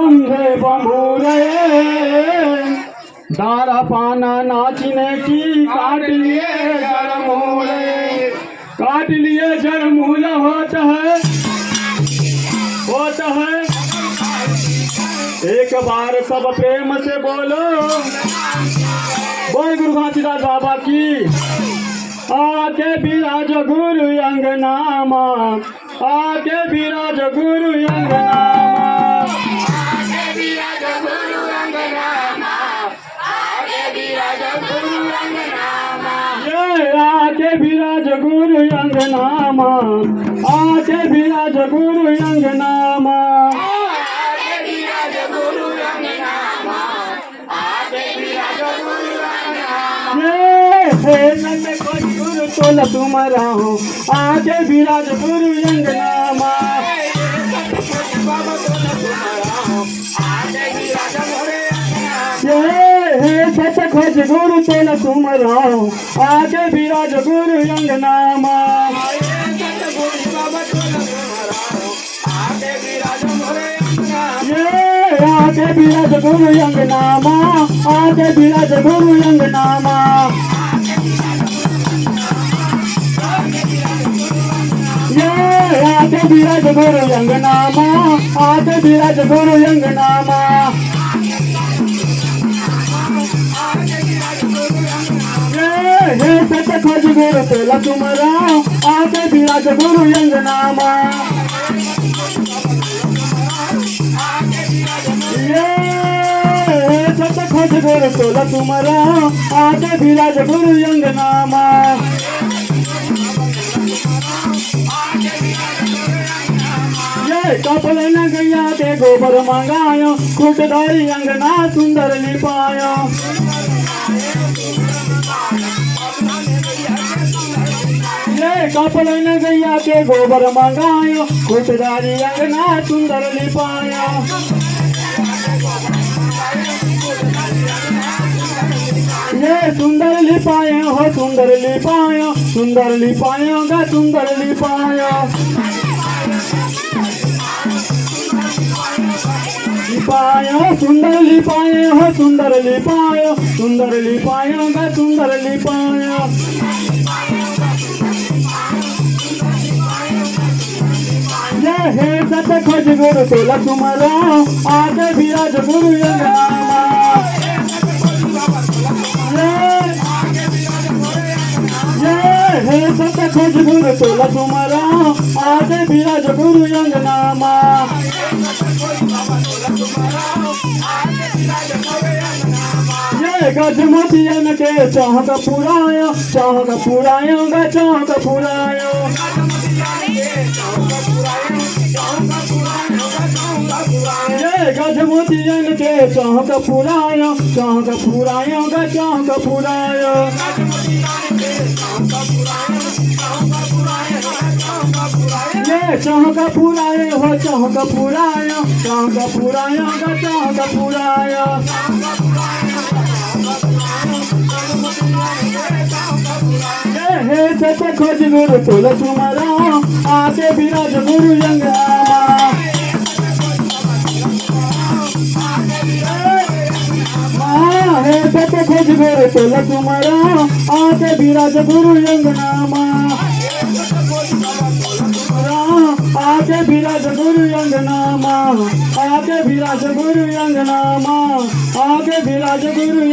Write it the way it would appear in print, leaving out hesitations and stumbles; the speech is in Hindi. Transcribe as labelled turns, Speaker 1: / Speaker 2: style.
Speaker 1: बंधे बंबूरे दारा पाना नाचने की काट लिए जरमूले, काट लिए जरमूल होता है एक बार सब प्रेम से बोलो, बोल गुरु घासीदास बाबा की। आके विराज गुरु अंगनामा, आके विराज गुरु अंगनामा,
Speaker 2: आगे विराज गुरु अंगनामा, आगे विराज गुरु अंगनामा,
Speaker 1: ये आके विराज गुरु अंगनामा, आके विराज गुरु अंगनामा।
Speaker 2: आगे विराज गुरु अंगनामा, आगे विराज गुरु अंगनामा,
Speaker 1: हे गुरु तोला तुम्हारा हो, आके विराज गुरु अंगनामा।
Speaker 2: बाबा तोला तुम्हारा हो, आगे विराज गुरु अंगनामा,
Speaker 1: ये सच खोज गुरु तोला तुम्हारा हो, आके विराज गुरु अंगनामा।
Speaker 2: बाबा तोला तुम्हारा हो, आगे विराज गुरु अंगनामा,
Speaker 1: ये आके विराज गुरु अंगनामा, आके विराज गुरु अंगनामा। ये आके विराज गुरु अंगनामा, आके विराज गुरु अंगनामा। ये सच खोज गुरु तोला तुम्हारा, आके विराज गुरु अंगनामा। ये सच खोज गुरु तोला तुम्हारा, आके विराज गुरु अंगनामा। ये कपल न गैया के गोबर मंगायो, कुटदारी अंगना सुंदर लिपायो। ये कपल न गैया के गोबर मंगायो, कुटदारी अंगना सुंदर लिपायो। ये सुंदर लिपायो हो, सुंदर लिपायो, सुंदर लिपायो गा सुंदर लिपायो। लिपायो सुंदर लिपायो हो, सुंदर लिपायो, सुंदर लिपायो गा सुंदर लिपायो। ये हे सच खोज गुरु तोला तुम्हारा, आके विराज गुरु अंगनामा। ये हे सच खोज गुरु तोला तुम्हारा, आके विराज गुरु अंगनामा। ये गजमतियन के चौक पुरायो, चौक पुरायो गा चौक पुरायो। ये गजमतियन के चौक पुरायो, चौक पुरायो गा चौक पुरायो। ये चौक पुरायो हो, चौक पुरायो, चौक पुरायो गा चौक पुरायो। हे सच खोज गुरु तोला तुम्हारा, आके विराज गुरु अंगनामा। हे सच खोज गुरु तोला तुम्हारा, आके विराज गुरु अंगनामा। आके विराज गुरु अंगनामा, आके विराज गुरु अंगनामा, आके विराज गुरु